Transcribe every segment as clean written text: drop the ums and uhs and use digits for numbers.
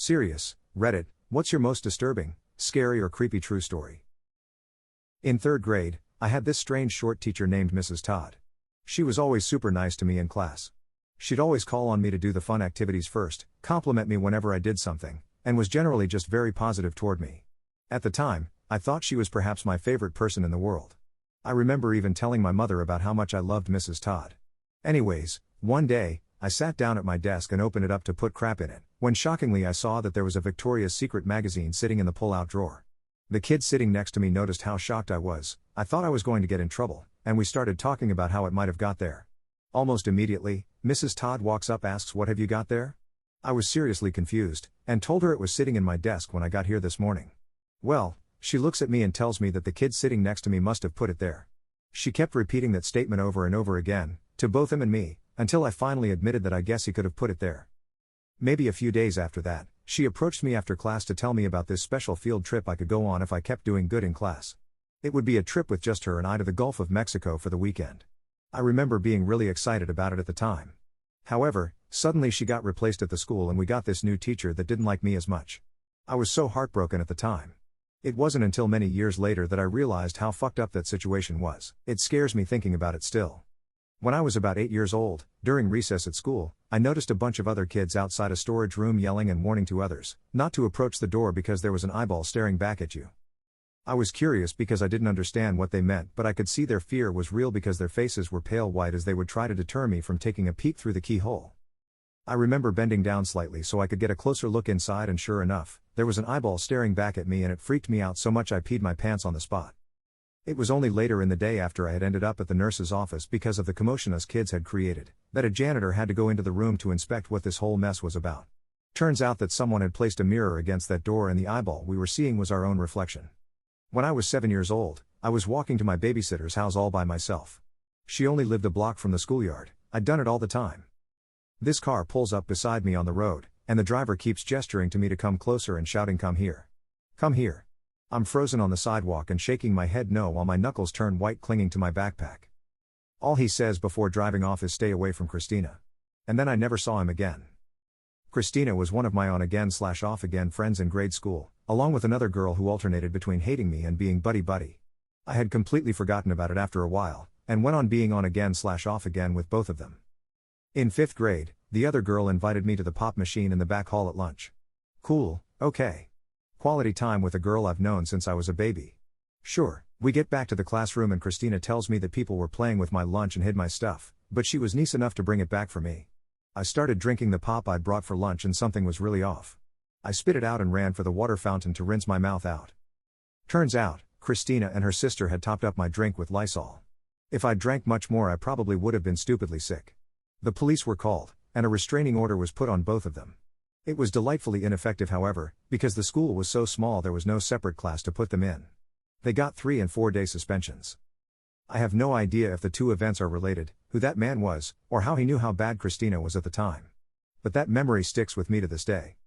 Serious, Reddit, what's your most disturbing, scary or creepy true story? In 3rd grade, I had this strange short teacher named Mrs. Todd. She was always super nice to me in class. She'd always call on me to do the fun activities first, compliment me whenever I did something, and was generally just very positive toward me. At the time, I thought she was perhaps my favorite person in the world. I remember even telling my mother about how much I loved Mrs. Todd. Anyways, one day, I sat down at my desk and opened it up to put crap in it, when shockingly I saw that there was a Victoria's Secret magazine sitting in the pull-out drawer. The kid sitting next to me noticed how shocked I was. I thought I was going to get in trouble, and we started talking about how it might have got there. Almost immediately, Mrs. Todd walks up, asks, "What have you got there?" I was seriously confused, and told her it was sitting in my desk when I got here this morning. Well, she looks at me and tells me that the kid sitting next to me must have put it there. She kept repeating that statement over and over again, to both him and me, until I finally admitted that I guess he could have put it there. Maybe a few days after that, she approached me after class to tell me about this special field trip I could go on if I kept doing good in class. It would be a trip with just her and I to the Gulf of Mexico for the weekend. I remember being really excited about it at the time. However, suddenly she got replaced at the school and we got this new teacher that didn't like me as much. I was so heartbroken at the time. It wasn't until many years later that I realized how fucked up that situation was. It scares me thinking about it still. When I was about 8 years old, during recess at school, I noticed a bunch of other kids outside a storage room yelling and warning to others not to approach the door because there was an eyeball staring back at you. I was curious because I didn't understand what they meant, but I could see their fear was real because their faces were pale white as they would try to deter me from taking a peek through the keyhole. I remember bending down slightly so I could get a closer look inside, and sure enough, there was an eyeball staring back at me, and it freaked me out so much I peed my pants on the spot. It was only later in the day, after I had ended up at the nurse's office because of the commotion us kids had created, that a janitor had to go into the room to inspect what this whole mess was about. Turns out that someone had placed a mirror against that door and the eyeball we were seeing was our own reflection. When I was 7 years old, I was walking to my babysitter's house all by myself. She only lived a block from the schoolyard. I'd done it all the time. This car pulls up beside me on the road, and the driver keeps gesturing to me to come closer and shouting, "Come here. Come here." I'm frozen on the sidewalk and shaking my head no while my knuckles turn white, clinging to my backpack. All he says before driving off is, "Stay away from Christina." And then I never saw him again. Christina was one of my on-again/off-again friends in grade school, along with another girl who alternated between hating me and being buddy-buddy. I had completely forgotten about it after a while, and went on being on-again/off-again with both of them. In 5th grade, the other girl invited me to the pop machine in the back hall at lunch. Cool, okay. Quality time with a girl I've known since I was a baby. Sure, we get back to the classroom and Christina tells me that people were playing with my lunch and hid my stuff, but she was nice enough to bring it back for me. I started drinking the pop I'd brought for lunch and something was really off. I spit it out and ran for the water fountain to rinse my mouth out. Turns out, Christina and her sister had topped up my drink with Lysol. If I'd drank much more, I probably would have been stupidly sick. The police were called, and a restraining order was put on both of them. It was delightfully ineffective, however, because the school was so small there was no separate class to put them in. They got 3- and 4-day suspensions. I have no idea if the two events are related, who that man was, or how he knew how bad Christina was at the time. But that memory sticks with me to this day.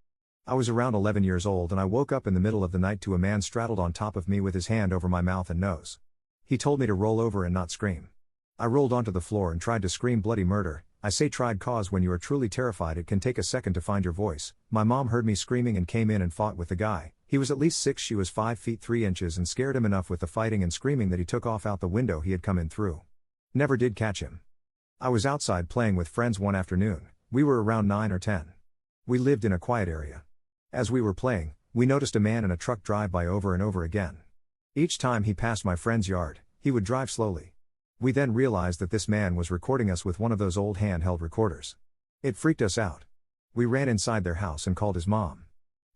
I was around 11 years old and I woke up in the middle of the night to a man straddled on top of me with his hand over my mouth and nose. He told me to roll over and not scream. I rolled onto the floor and tried to scream bloody murder. I say tried cause when you are truly terrified it can take a second to find your voice. My mom heard me screaming and came in and fought with the guy. He was at least 6, she was 5 feet 3 inches, and scared him enough with the fighting and screaming that he took off out the window he had come in through. Never did catch him. I was outside playing with friends one afternoon. We were around 9 or 10. We lived in a quiet area. As we were playing, we noticed a man in a truck drive by over and over again. Each time he passed my friend's yard, he would drive slowly. We then realized that this man was recording us with one of those old handheld recorders. It freaked us out. We ran inside their house and called his mom.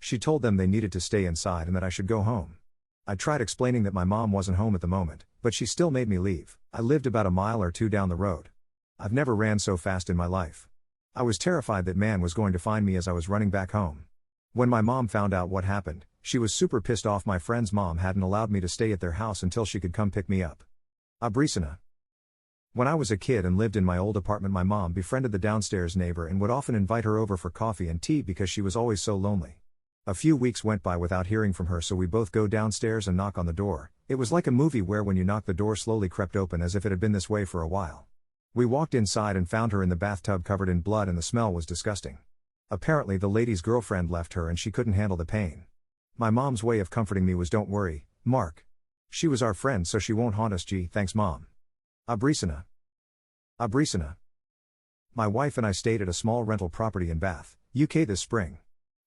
She told them they needed to stay inside and that I should go home. I tried explaining that my mom wasn't home at the moment, but she still made me leave. I lived about a mile or two down the road. I've never ran so fast in my life. I was terrified that man was going to find me as I was running back home. When my mom found out what happened, she was super pissed off my friend's mom hadn't allowed me to stay at their house until she could come pick me up. Abrisina. When I was a kid and lived in my old apartment, my mom befriended the downstairs neighbor and would often invite her over for coffee and tea because she was always so lonely. A few weeks went by without hearing from her, so we both go downstairs and knock on the door. It was like a movie where when you knock the door slowly crept open as if it had been this way for a while. We walked inside and found her in the bathtub covered in blood and the smell was disgusting. Apparently the lady's girlfriend left her and she couldn't handle the pain. My mom's way of comforting me was, "Don't worry, Mark. She was our friend so she won't haunt us. Gee, thanks mom." Abrisina. Abrisina. My wife and I stayed at a small rental property in Bath, UK this spring.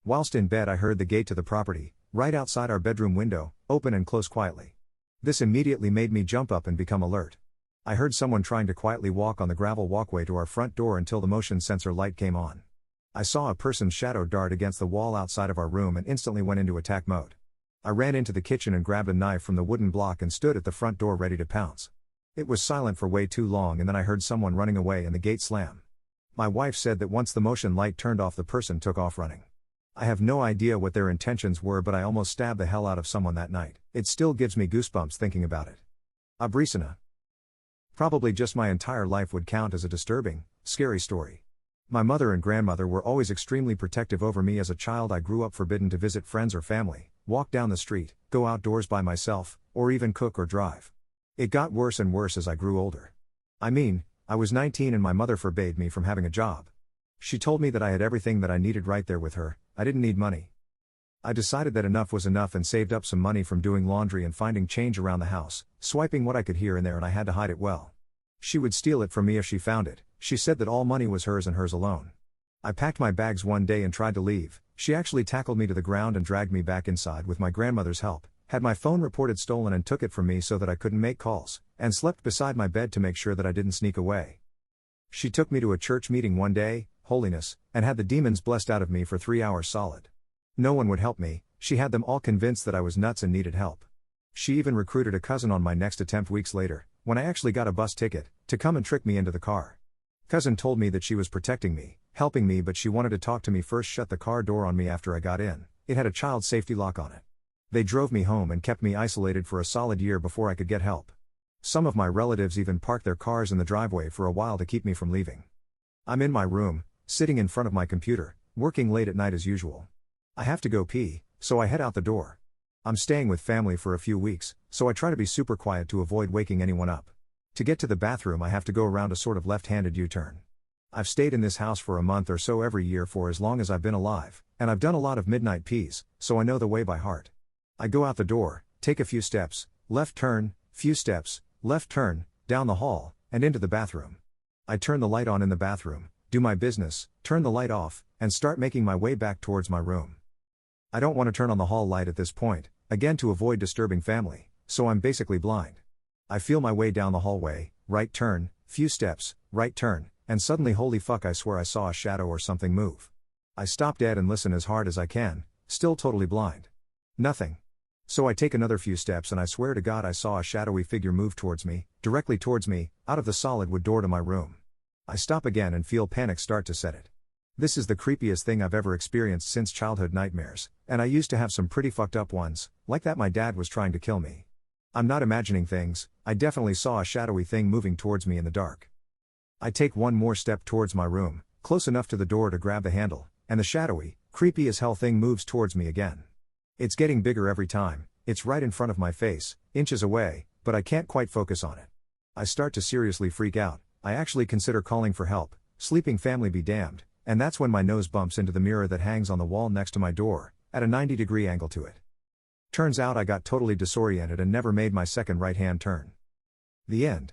Whilst in bed I heard the gate to the property, right outside our bedroom window, open and close quietly. This immediately made me jump up and become alert. I heard someone trying to quietly walk on the gravel walkway to our front door until the motion sensor light came on. I saw a person's shadow dart against the wall outside of our room and instantly went into attack mode. I ran into the kitchen and grabbed a knife from the wooden block and stood at the front door ready to pounce. It was silent for way too long and then I heard someone running away and the gate slam. My wife said that once the motion light turned off the person took off running. I have no idea what their intentions were, but I almost stabbed the hell out of someone that night. It still gives me goosebumps thinking about it. Abrisina. Probably just my entire life would count as a disturbing, scary story. My mother and grandmother were always extremely protective over me as a child. I grew up forbidden to visit friends or family, walk down the street, go outdoors by myself, or even cook or drive. It got worse and worse as I grew older. I was 19 and my mother forbade me from having a job. She told me that I had everything that I needed right there with her, I didn't need money. I decided that enough was enough and saved up some money from doing laundry and finding change around the house, swiping what I could here and there, and I had to hide it well. She would steal it from me if she found it. She said that all money was hers and hers alone. I packed my bags one day and tried to leave. She actually tackled me to the ground and dragged me back inside with my grandmother's help, had my phone reported stolen and took it from me so that I couldn't make calls, and slept beside my bed to make sure that I didn't sneak away. She took me to a church meeting one day, holiness, and had the demons blessed out of me for 3 hours solid. No one would help me. She had them all convinced that I was nuts and needed help. She even recruited a cousin on my next attempt weeks later, when I actually got a bus ticket, to come and trick me into the car. Cousin told me that she was protecting me, helping me, but she wanted to talk to me first. Shut the car door on me after I got in. It had a child safety lock on it. They drove me home and kept me isolated for a solid year before I could get help. Some of my relatives even parked their cars in the driveway for a while to keep me from leaving. I'm in my room, sitting in front of my computer, working late at night as usual. I have to go pee, so I head out the door. I'm staying with family for a few weeks, so I try to be super quiet to avoid waking anyone up. To get to the bathroom I have to go around a sort of left-handed U-turn. I've stayed in this house for a month or so every year for as long as I've been alive, and I've done a lot of midnight pees, so I know the way by heart. I go out the door, take a few steps, left turn, few steps, left turn, down the hall, and into the bathroom. I turn the light on in the bathroom, do my business, turn the light off, and start making my way back towards my room. I don't want to turn on the hall light at this point, again to avoid disturbing family, so I'm basically blind. I feel my way down the hallway, right turn, few steps, right turn, and suddenly holy fuck, I swear I saw a shadow or something move. I stop dead and listen as hard as I can, still totally blind. Nothing. So I take another few steps and I swear to God I saw a shadowy figure move towards me, directly towards me, out of the solid wood door to my room. I stop again and feel panic start to set it. This is the creepiest thing I've ever experienced since childhood nightmares, and I used to have some pretty fucked up ones, like that my dad was trying to kill me. I'm not imagining things, I definitely saw a shadowy thing moving towards me in the dark. I take one more step towards my room, close enough to the door to grab the handle, and the shadowy, creepy as hell thing moves towards me again. It's getting bigger every time, it's right in front of my face, inches away, but I can't quite focus on it. I start to seriously freak out, I actually consider calling for help, sleeping family be damned, and that's when my nose bumps into the mirror that hangs on the wall next to my door, at a 90-degree angle to it. Turns out I got totally disoriented and never made my second right-hand turn. The end.